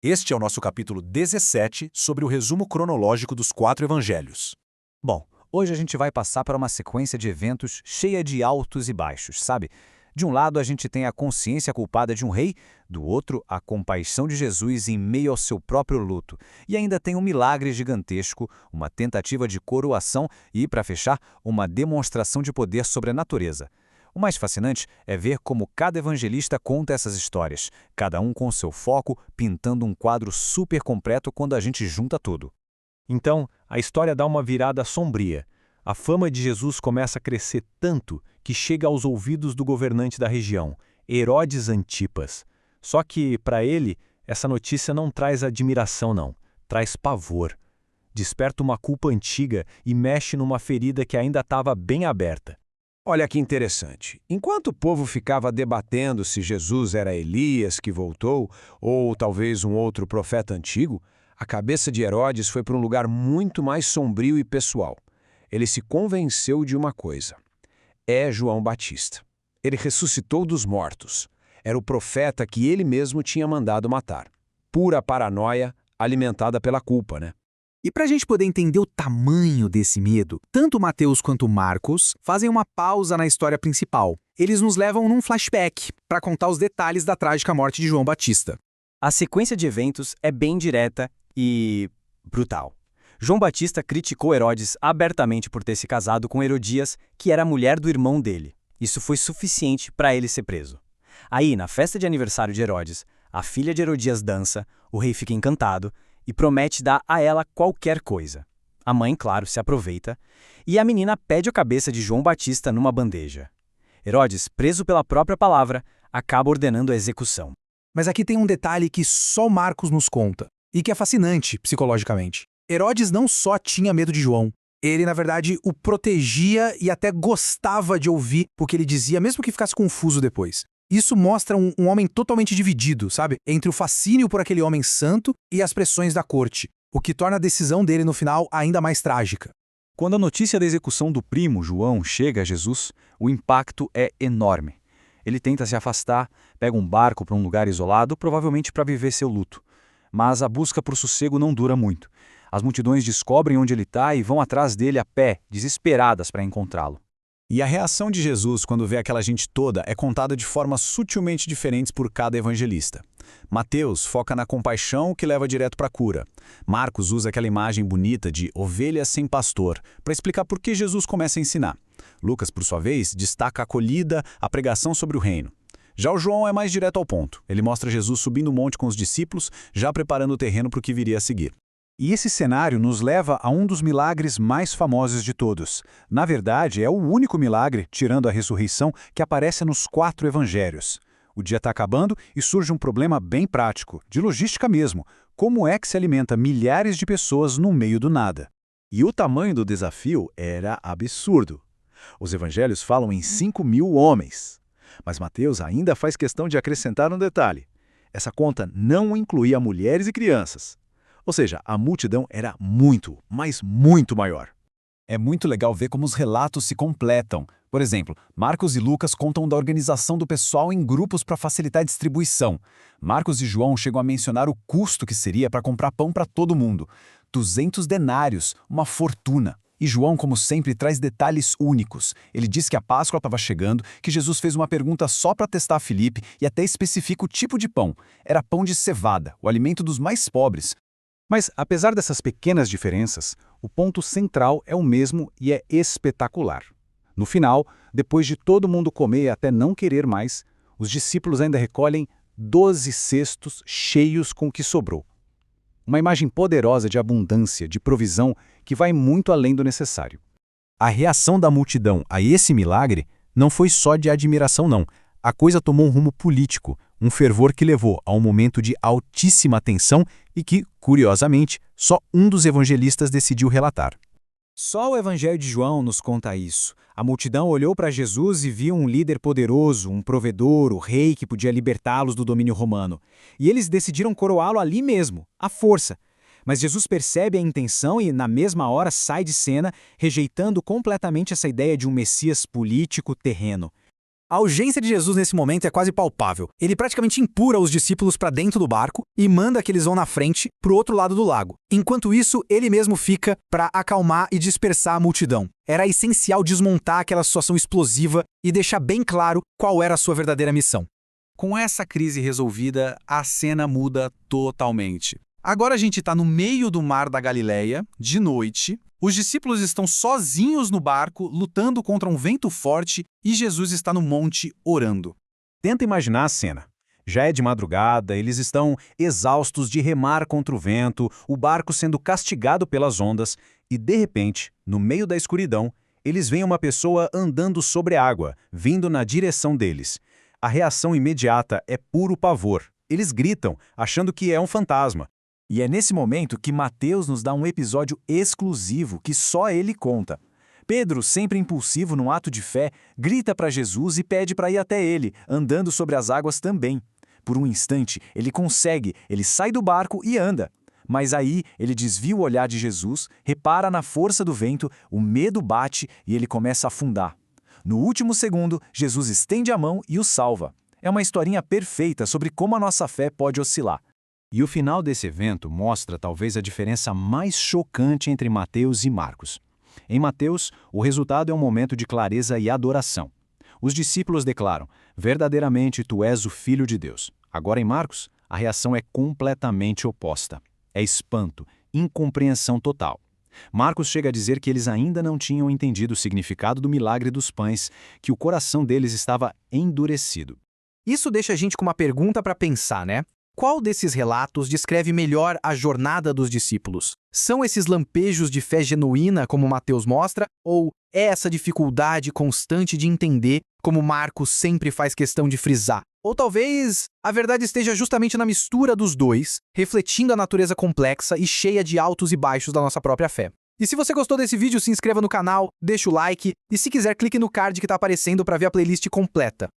Este é o nosso capítulo 17 sobre o resumo cronológico dos 4 evangelhos. Bom, hoje a gente vai passar para uma sequência de eventos cheia de altos e baixos, sabe? De um lado a gente tem a consciência culpada de um rei, do outro a compaixão de Jesus em meio ao seu próprio luto. E ainda tem um milagre gigantesco, uma tentativa de coroação e, para fechar, uma demonstração de poder sobre a natureza. O mais fascinante é ver como cada evangelista conta essas histórias, cada um com seu foco, pintando um quadro super completo quando a gente junta tudo. Então, a história dá uma virada sombria. A fama de Jesus começa a crescer tanto que chega aos ouvidos do governante da região, Herodes Antipas. Só que, para ele, essa notícia não traz admiração não, traz pavor. Desperta uma culpa antiga e mexe numa ferida que ainda estava bem aberta. Olha que interessante. Enquanto o povo ficava debatendo se Jesus era Elias que voltou ou talvez um outro profeta antigo, a cabeça de Herodes foi para um lugar muito mais sombrio e pessoal. Ele se convenceu de uma coisa. É João Batista. Ele ressuscitou dos mortos. Era o profeta que ele mesmo tinha mandado matar. Pura paranoia alimentada pela culpa, né? E para a gente poder entender o tamanho desse medo, tanto Mateus quanto Marcos fazem uma pausa na história principal. Eles nos levam num flashback para contar os detalhes da trágica morte de João Batista. A sequência de eventos é bem direta e brutal. João Batista criticou Herodes abertamente por ter se casado com Herodias, que era a mulher do irmão dele. Isso foi suficiente para ele ser preso. Aí, na festa de aniversário de Herodes, a filha de Herodias dança, o rei fica encantado e promete dar a ela qualquer coisa. A mãe, claro, se aproveita, e a menina pede a cabeça de João Batista numa bandeja. Herodes, preso pela própria palavra, acaba ordenando a execução. Mas aqui tem um detalhe que só Marcos nos conta, e que é fascinante psicologicamente. Herodes não só tinha medo de João, ele, na verdade, o protegia e até gostava de ouvir o que ele dizia, mesmo que ficasse confuso depois. Isso mostra um homem totalmente dividido, sabe? Entre o fascínio por aquele homem santo e as pressões da corte, o que torna a decisão dele no final ainda mais trágica. Quando a notícia da execução do primo, João, chega a Jesus, o impacto é enorme. Ele tenta se afastar, pega um barco para um lugar isolado, provavelmente para viver seu luto. Mas a busca por sossego não dura muito. As multidões descobrem onde ele está e vão atrás dele a pé, desesperadas para encontrá-lo. E a reação de Jesus quando vê aquela gente toda é contada de formas sutilmente diferentes por cada evangelista. Mateus foca na compaixão que leva direto para a cura. Marcos usa aquela imagem bonita de ovelhas sem pastor para explicar por que Jesus começa a ensinar. Lucas, por sua vez, destaca a acolhida, a pregação sobre o reino. Já o João é mais direto ao ponto. Ele mostra Jesus subindo o monte com os discípulos, já preparando o terreno para o que viria a seguir. E esse cenário nos leva a um dos milagres mais famosos de todos. Na verdade, é o único milagre, tirando a ressurreição, que aparece nos 4 evangelhos. O dia está acabando e surge um problema bem prático, de logística mesmo. Como é que se alimenta milhares de pessoas no meio do nada? E o tamanho do desafio era absurdo. Os evangelhos falam em 5.000 homens. Mas Mateus ainda faz questão de acrescentar um detalhe. Essa conta não incluía mulheres e crianças. Ou seja, a multidão era muito, mas muito maior. É muito legal ver como os relatos se completam. Por exemplo, Marcos e Lucas contam da organização do pessoal em grupos para facilitar a distribuição. Marcos e João chegam a mencionar o custo que seria para comprar pão para todo mundo. 200 denários, uma fortuna. E João, como sempre, traz detalhes únicos. Ele diz que a Páscoa estava chegando, que Jesus fez uma pergunta só para testar Filipe e até especifica o tipo de pão. Era pão de cevada, o alimento dos mais pobres. Mas, apesar dessas pequenas diferenças, o ponto central é o mesmo e é espetacular. No final, depois de todo mundo comer até não querer mais, os discípulos ainda recolhem 12 cestos cheios com o que sobrou. Uma imagem poderosa de abundância, de provisão, que vai muito além do necessário. A reação da multidão a esse milagre não foi só de admiração, não. A coisa tomou um rumo político, um fervor que levou a um momento de altíssima tensão e que, curiosamente, só um dos evangelistas decidiu relatar. Só o Evangelho de João nos conta isso. A multidão olhou para Jesus e viu um líder poderoso, um provedor, o rei que podia libertá-los do domínio romano. E eles decidiram coroá-lo ali mesmo, à força. Mas Jesus percebe a intenção e, na mesma hora, sai de cena, rejeitando completamente essa ideia de um Messias político terreno. A urgência de Jesus nesse momento é quase palpável. Ele praticamente empurra os discípulos para dentro do barco e manda que eles vão na frente, para o outro lado do lago. Enquanto isso, ele mesmo fica para acalmar e dispersar a multidão. Era essencial desmontar aquela situação explosiva e deixar bem claro qual era a sua verdadeira missão. Com essa crise resolvida, a cena muda totalmente. Agora a gente está no meio do mar da Galileia, de noite. Os discípulos estão sozinhos no barco, lutando contra um vento forte, e Jesus está no monte orando. Tenta imaginar a cena. Já é de madrugada, eles estão exaustos de remar contra o vento, o barco sendo castigado pelas ondas, e de repente, no meio da escuridão, eles veem uma pessoa andando sobre a água, vindo na direção deles. A reação imediata é puro pavor. Eles gritam, achando que é um fantasma. E é nesse momento que Mateus nos dá um episódio exclusivo que só ele conta. Pedro, sempre impulsivo num ato de fé, grita para Jesus e pede para ir até ele, andando sobre as águas também. Por um instante, ele consegue, ele sai do barco e anda. Mas aí, ele desvia o olhar de Jesus, repara na força do vento, o medo bate e ele começa a afundar. No último segundo, Jesus estende a mão e o salva. É uma historinha perfeita sobre como a nossa fé pode oscilar. E o final desse evento mostra talvez a diferença mais chocante entre Mateus e Marcos. Em Mateus, o resultado é um momento de clareza e adoração. Os discípulos declaram, verdadeiramente tu és o Filho de Deus. Agora em Marcos, a reação é completamente oposta. É espanto, incompreensão total. Marcos chega a dizer que eles ainda não tinham entendido o significado do milagre dos pães, que o coração deles estava endurecido. Isso deixa a gente com uma pergunta para pensar, né? Qual desses relatos descreve melhor a jornada dos discípulos? São esses lampejos de fé genuína, como Mateus mostra, ou é essa dificuldade constante de entender, como Marcos sempre faz questão de frisar? Ou talvez a verdade esteja justamente na mistura dos dois, refletindo a natureza complexa e cheia de altos e baixos da nossa própria fé. E se você gostou desse vídeo, se inscreva no canal, deixa o like e se quiser clique no card que está aparecendo para ver a playlist completa.